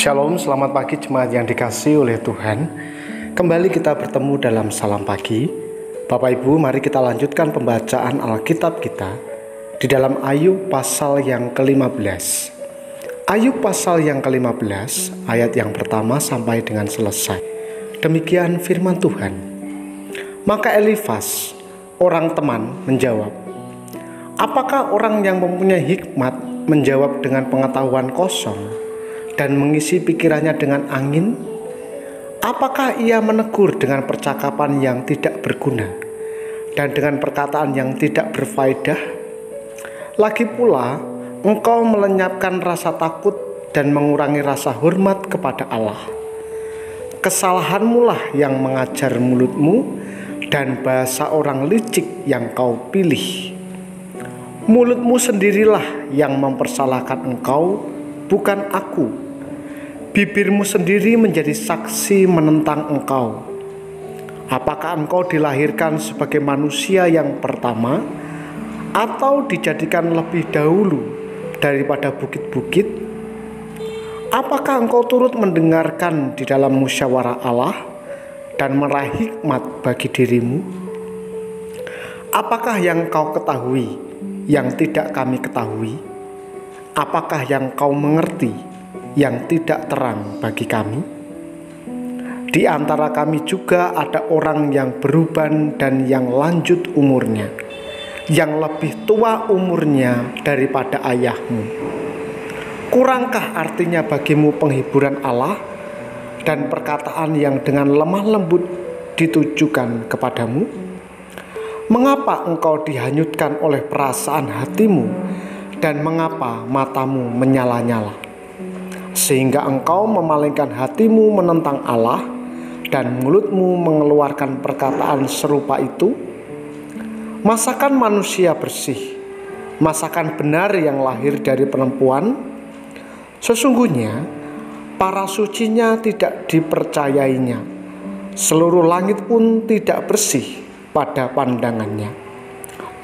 Shalom, selamat pagi jemaat yang dikasihi oleh Tuhan. Kembali kita bertemu dalam Salam Pagi. Bapak Ibu, mari kita lanjutkan pembacaan Alkitab kita di dalam Ayub pasal yang ke-15. Ayub pasal yang ke-15, ayat yang pertama sampai dengan selesai. Demikian firman Tuhan. Maka Elifas, orang teman, menjawab, "Apakah orang yang mempunyai hikmat menjawab dengan pengetahuan kosong dan mengisi pikirannya dengan angin? Apakah ia menegur dengan percakapan yang tidak berguna dan dengan perkataan yang tidak berfaedah? Lagi pula, engkau melenyapkan rasa takut dan mengurangi rasa hormat kepada Allah. Kesalahanmu lah yang mengajar mulutmu dan bahasa orang licik yang kau pilih. Mulutmu sendirilah yang mempersalahkan engkau, bukan aku. Bibirmu sendiri menjadi saksi menentang engkau. Apakah engkau dilahirkan sebagai manusia yang pertama, atau dijadikan lebih dahulu daripada bukit-bukit? Apakah engkau turut mendengarkan di dalam musyawarah Allah dan meraih hikmat bagi dirimu? Apakah yang kau ketahui yang tidak kami ketahui? Apakah yang kau mengerti yang tidak terang bagi kami? Di antara kami juga ada orang yang beruban dan yang lanjut umurnya, yang lebih tua umurnya daripada ayahmu. Kurangkah artinya bagimu penghiburan Allah dan perkataan yang dengan lemah lembut ditujukan kepadamu? Mengapa engkau dihanyutkan oleh perasaan hatimu dan mengapa matamu menyala-nyala? Sehingga engkau memalingkan hatimu menentang Allah dan mulutmu mengeluarkan perkataan serupa itu? Masakan manusia bersih, masakan benar yang lahir dari perempuan? Sesungguhnya para sucinya tidak dipercayainya, seluruh langit pun tidak bersih pada pandangannya.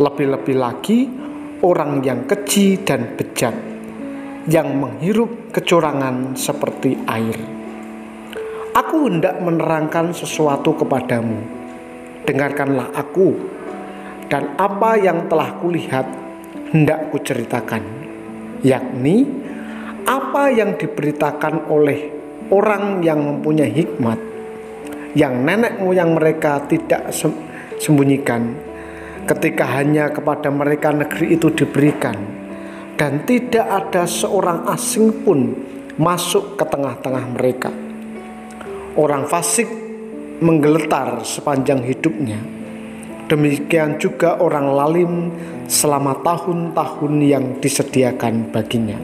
Lebih-lebih lagi orang yang keji dan bejat, yang menghirup kecurangan seperti air. Aku hendak menerangkan sesuatu kepadamu. Dengarkanlah aku, dan apa yang telah kulihat hendak kuceritakan, yakni apa yang diberitakan oleh orang yang mempunyai hikmat, yang nenek moyang mereka tidak sembunyikan, ketika hanya kepada mereka negeri itu diberikan, dan tidak ada seorang asing pun masuk ke tengah-tengah mereka. Orang fasik menggeletar sepanjang hidupnya. Demikian juga orang lalim selama tahun-tahun yang disediakan baginya.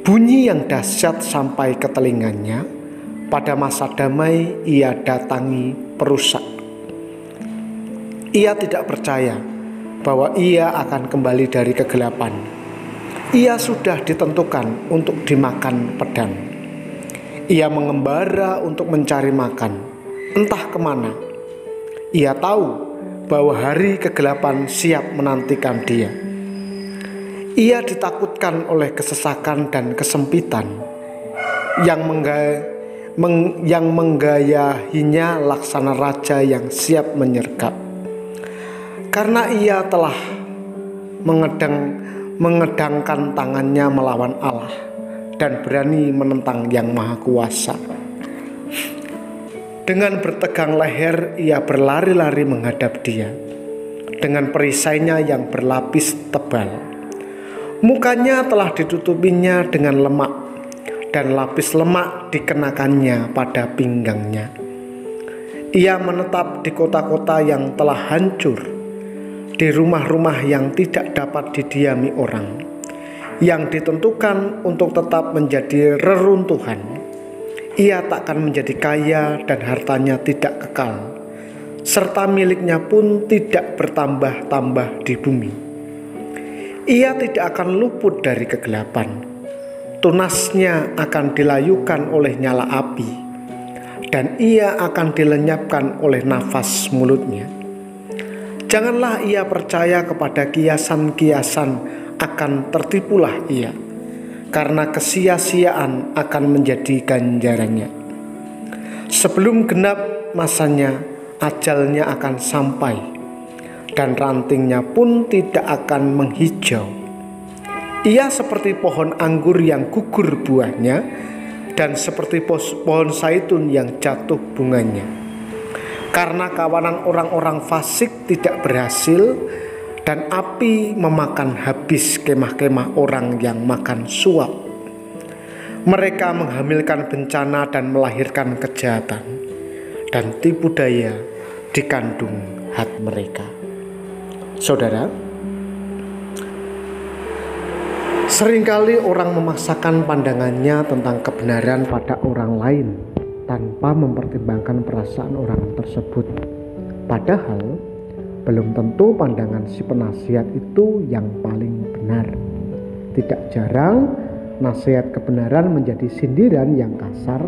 Bunyi yang dahsyat sampai ke telinganya. Pada masa damai ia datangi perusak. Ia tidak percaya bahwa ia akan kembali dari kegelapan. Ia sudah ditentukan untuk dimakan pedang. Ia mengembara untuk mencari makan, entah kemana. Ia tahu bahwa hari kegelapan siap menantikan dia. Ia ditakutkan oleh kesesakan dan kesempitan yang menggayahinya laksana raja yang siap menyergap. Karena ia telah mengedangkan tangannya melawan Allah dan berani menentang Yang Maha Kuasa. Dengan bertegang leher ia berlari-lari menghadap dia dengan perisainya yang berlapis tebal. Mukanya telah ditutupinya dengan lemak dan lapis lemak dikenakannya pada pinggangnya. Ia menetap di kota-kota yang telah hancur, di rumah-rumah yang tidak dapat didiami orang, yang ditentukan untuk tetap menjadi reruntuhan. Ia takkan menjadi kaya dan hartanya tidak kekal, serta miliknya pun tidak bertambah-tambah di bumi. Ia tidak akan luput dari kegelapan, tunasnya akan dilayukan oleh nyala api, dan ia akan dilenyapkan oleh nafas mulutnya. Janganlah ia percaya kepada kiasan-kiasan, akan tertipulah ia. karena kesia-siaan akan menjadi ganjarannya. Sebelum genap masanya, ajalnya akan sampai, dan rantingnya pun tidak akan menghijau. Ia seperti pohon anggur yang gugur buahnya, dan seperti pohon zaitun yang jatuh bunganya. Karena kawanan orang-orang fasik tidak berhasil, dan api memakan habis kemah-kemah orang yang makan suap. Mereka menghamilkan bencana dan melahirkan kejahatan, dan tipu daya di kandung hati mereka. Saudara, seringkali orang memaksakan pandangannya tentang kebenaran pada orang lain tanpa mempertimbangkan perasaan orang tersebut. Padahal belum tentu pandangan si penasihat itu yang paling benar. Tidak jarang nasihat kebenaran menjadi sindiran yang kasar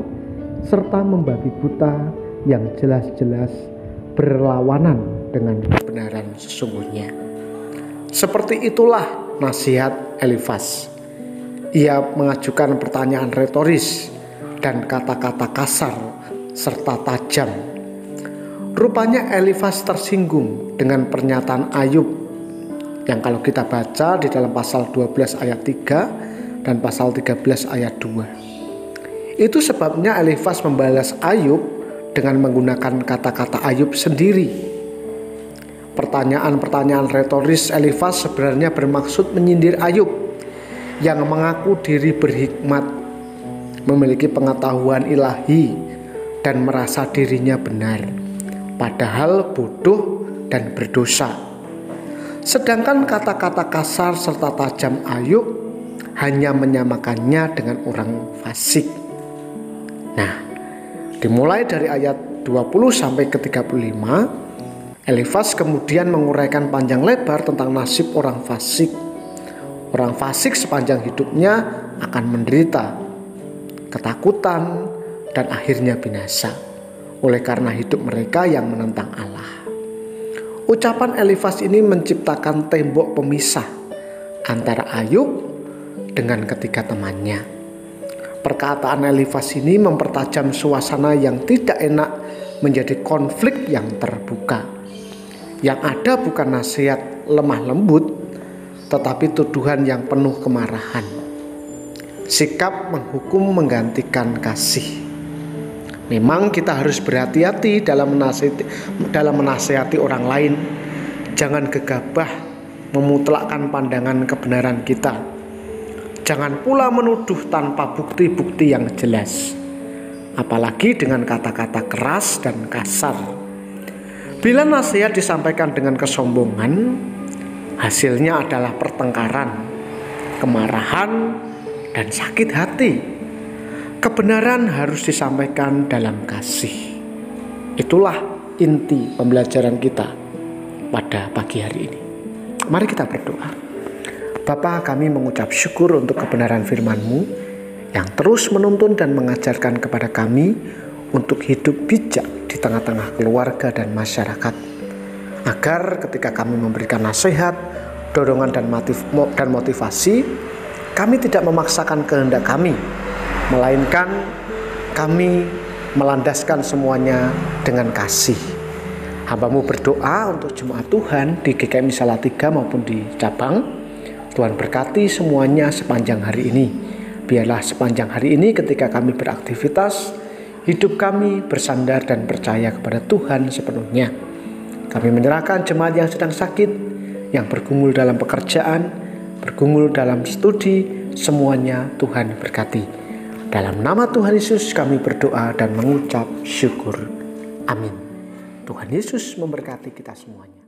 serta membabi buta yang jelas-jelas berlawanan dengan kebenaran sesungguhnya. Seperti itulah nasihat Elifas. Ia mengajukan pertanyaan retoris dan kata-kata kasar serta tajam. Rupanya Elifas tersinggung dengan pernyataan Ayub yang kalau kita baca di dalam pasal 12 ayat 3 dan pasal 13 ayat 2. Itu sebabnya Elifas membalas Ayub dengan menggunakan kata-kata Ayub sendiri. Pertanyaan-pertanyaan retoris Elifas sebenarnya bermaksud menyindir Ayub yang mengaku diri berhikmat, memiliki pengetahuan ilahi, dan merasa dirinya benar, padahal bodoh dan berdosa. Sedangkan kata-kata kasar serta tajam Ayub hanya menyamakannya dengan orang fasik. Nah, dimulai dari ayat 20 sampai ke 35, Elifas kemudian menguraikan panjang lebar tentang nasib orang fasik. Orang fasik sepanjang hidupnya akan menderita ketakutan dan akhirnya binasa oleh karena hidup mereka yang menentang Allah. Ucapan Elifas ini menciptakan tembok pemisah antara Ayub dengan ketiga temannya. Perkataan Elifas ini mempertajam suasana yang tidak enak menjadi konflik yang terbuka. Yang ada bukan nasihat lemah lembut, tetapi tuduhan yang penuh kemarahan. Sikap menghukum menggantikan kasih. Memang kita harus berhati-hati dalam menasihati orang lain. Jangan gegabah memutlakkan pandangan kebenaran kita. Jangan pula menuduh tanpa bukti-bukti yang jelas, apalagi dengan kata-kata keras dan kasar. Bila nasihat disampaikan dengan kesombongan, hasilnya adalah pertengkaran, kemarahan, dan sakit hati. Kebenaran harus disampaikan dalam kasih. Itulah inti pembelajaran kita pada pagi hari ini. Mari kita berdoa. Bapa, kami mengucap syukur untuk kebenaran firman-Mu yang terus menuntun dan mengajarkan kepada kami untuk hidup bijak di tengah-tengah keluarga dan masyarakat. Agar ketika kami memberikan nasihat, dorongan dan motivasi, kami tidak memaksakan kehendak kami, melainkan kami melandaskan semuanya dengan kasih. Hamba-Mu berdoa untuk jemaat Tuhan di GKMI Salatiga maupun di cabang. Tuhan berkati semuanya sepanjang hari ini. Biarlah sepanjang hari ini ketika kami beraktivitas, hidup kami bersandar dan percaya kepada Tuhan sepenuhnya. Kami menyerahkan jemaat yang sedang sakit, yang bergumul dalam pekerjaan, bergumul dalam studi, semuanya Tuhan berkati. Dalam nama Tuhan Yesus kami berdoa dan mengucap syukur. Amin. Tuhan Yesus memberkati kita semuanya.